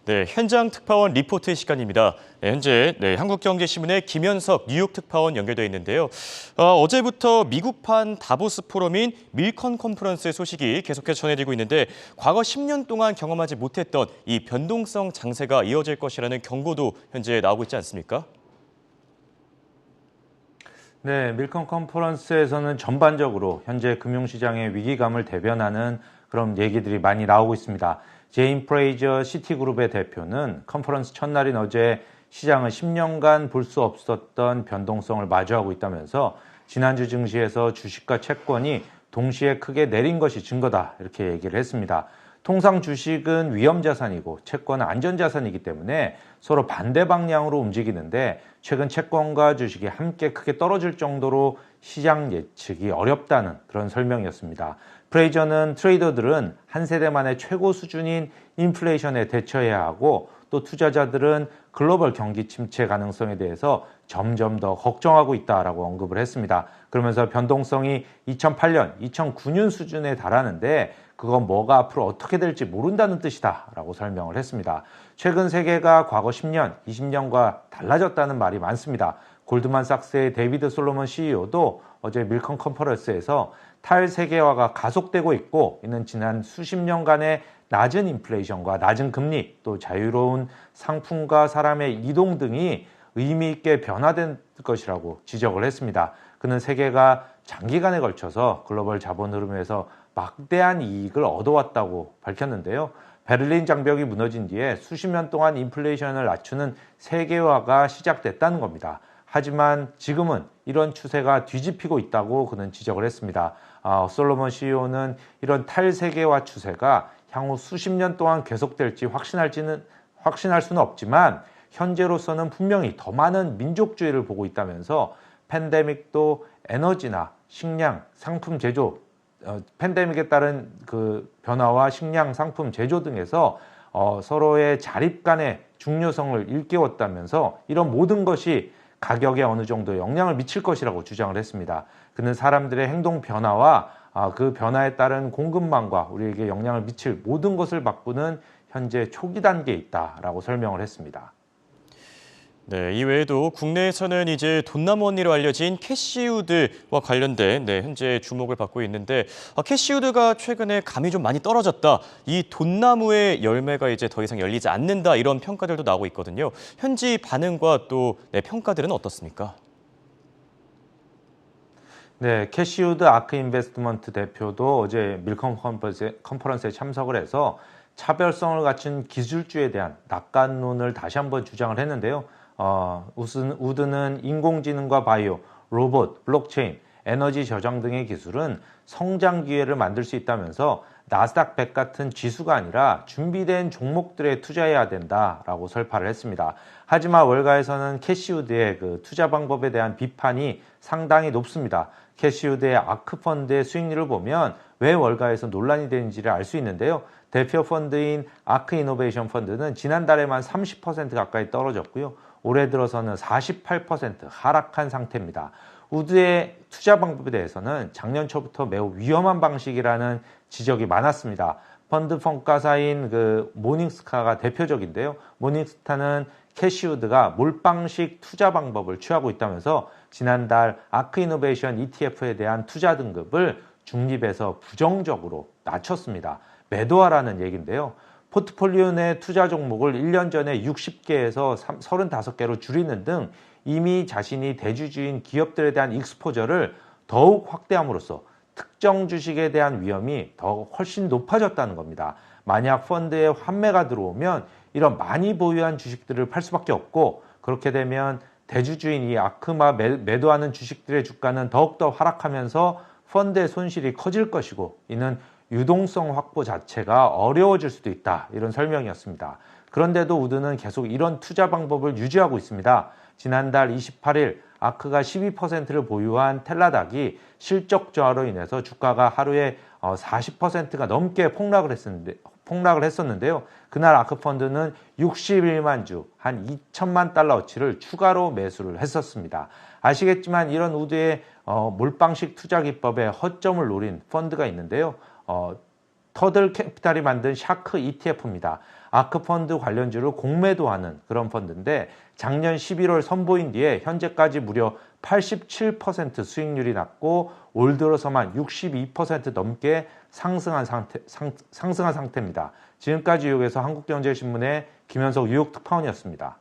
네, 현장 특파원 리포트 시간입니다. 네, 현재 한국경제신문의 김현석 뉴욕 특파원 연결돼 있는데요. 어제부터 미국판 다보스 포럼인 밀컨 컨퍼런스의 소식이 계속해서 전해지고 있는데 과거 10년 동안 경험하지 못했던 이 변동성 장세가 이어질 것이라는 경고도 현재 나오고 있지 않습니까? 네, 밀컨 컨퍼런스에서는 전반적으로 현재 금융시장의 위기감을 대변하는 그런 얘기들이 많이 나오고 있습니다. 제임 프레이저 시티그룹의 대표는 컨퍼런스 첫날인 어제 시장은 10년간 볼 수 없었던 변동성을 마주하고 있다면서 지난주 증시에서 주식과 채권이 동시에 크게 내린 것이 증거다 이렇게 얘기를 했습니다. 통상 주식은 위험자산이고 채권은 안전자산이기 때문에 서로 반대 방향으로 움직이는데 최근 채권과 주식이 함께 크게 떨어질 정도로 시장 예측이 어렵다는 그런 설명이었습니다. 프레이저는 트레이더들은 한 세대 만의 최고 수준인 인플레이션에 대처해야 하고 또 투자자들은 글로벌 경기 침체 가능성에 대해서 점점 더 걱정하고 있다라고 언급을 했습니다. 그러면서 변동성이 2008년, 2009년 수준에 달하는데 그건 뭐가 앞으로 어떻게 될지 모른다는 뜻이다라고 설명을 했습니다. 최근 세계가 과거 10년, 20년과 달라졌다는 말이 많습니다. 골드만삭스의 데이비드 솔로몬 CEO도 어제 밀컨 컨퍼런스에서 탈세계화가 가속되고 있고 이는 지난 수십 년간의 낮은 인플레이션과 낮은 금리 또 자유로운 상품과 사람의 이동 등이 의미 있게 변화된 것이라고 지적을 했습니다. 그는 세계가 장기간에 걸쳐서 글로벌 자본 흐름에서 막대한 이익을 얻어왔다고 밝혔는데요. 베를린 장벽이 무너진 뒤에 수십 년 동안 인플레이션을 낮추는 세계화가 시작됐다는 겁니다. 하지만 지금은 이런 추세가 뒤집히고 있다고 그는 지적을 했습니다. 솔로몬 CEO는 이런 탈세계화 추세가 향후 수십 년 동안 계속될지 확신할 수는 없지만 현재로서는 분명히 더 많은 민족주의를 보고 있다면서 팬데믹도 에너지나 식량, 상품 제조, 팬데믹에 따른 그 변화와 식량, 상품 제조 등에서 서로의 자립 간의 중요성을 일깨웠다면서 이런 모든 것이 가격에 어느 정도 영향을 미칠 것이라고 주장을 했습니다. 그는 사람들의 행동 변화와 그 변화에 따른 공급망과 우리에게 영향을 미칠 모든 것을 바꾸는 현재 초기 단계에 있다라고 설명을 했습니다. 네, 이외에도 국내에서는 이제 돈나무 언니로 알려진 캐시우드와 관련된 현재 주목을 받고 있는데 캐시우드가 최근에 감이 좀 많이 떨어졌다. 이 돈나무의 열매가 이제 더 이상 열리지 않는다. 이런 평가들도 나오고 있거든요. 현지 반응과 또 평가들은 어떻습니까? 네, 캐시우드 아크 인베스트먼트 대표도 어제 밀컨 컨퍼런스에 참석을 해서 차별성을 갖춘 기술주에 대한 낙관론을 다시 한번 주장을 했는데요. 우드는 인공지능과 바이오, 로봇, 블록체인, 에너지 저장 등의 기술은 성장 기회를 만들 수 있다면서 나스닥 100 같은 지수가 아니라 준비된 종목들에 투자해야 된다라고 설파를 했습니다. 하지만 월가에서는 캐시우드의 그 투자 방법에 대한 비판이 상당히 높습니다. 캐시우드의 아크펀드의 수익률을 보면 왜 월가에서 논란이 되는지를 알 수 있는데요. 대표 펀드인 아크 이노베이션 펀드는 지난달에만 30% 가까이 떨어졌고요. 올해 들어서는 48% 하락한 상태입니다. 우드의 투자 방법에 대해서는 작년 초부터 매우 위험한 방식이라는 지적이 많았습니다. 펀드 평가사인 그 모닝스타가 대표적인데요. 모닝스타는 캐시우드가 몰빵식 투자 방법을 취하고 있다면서 지난달 아크이노베이션 ETF에 대한 투자 등급을 중립에서 부정적으로 낮췄습니다. 매도하라는 얘기인데요. 포트폴리오 내 투자 종목을 1년 전에 60개에서 35개로 줄이는 등 이미 자신이 대주주인 기업들에 대한 익스포저를 더욱 확대함으로써 특정 주식에 대한 위험이 더 훨씬 높아졌다는 겁니다. 만약 펀드에 환매가 들어오면 이런 많이 보유한 주식들을 팔 수밖에 없고 그렇게 되면 대주주인이 아크마 매도하는 주식들의 주가는 더욱더 하락하면서 펀드의 손실이 커질 것이고 이는 유동성 확보 자체가 어려워질 수도 있다. 이런 설명이었습니다. 그런데도 우드는 계속 이런 투자 방법을 유지하고 있습니다. 지난달 28일 아크가 12%를 보유한 텔라닥이 실적 저하로 인해서 주가가 하루에 40%가 넘게 폭락을 했었는데요. 그날 아크펀드는 61만 주, 한 2천만 달러어치를 추가로 매수를 했었습니다. 아시겠지만 이런 우드의 몰빵식 투자 기법에 허점을 노린 펀드가 있는데요. 터들 캐피탈이 만든 샤크 ETF입니다. 아크펀드 관련주를 공매도하는 그런 펀드인데 작년 11월 선보인 뒤에 현재까지 무려 87% 수익률이 났고 올 들어서만 62% 넘게 상승한 상태입니다. 지금까지 뉴욕에서 한국경제신문의 김현석 뉴욕 특파원이었습니다.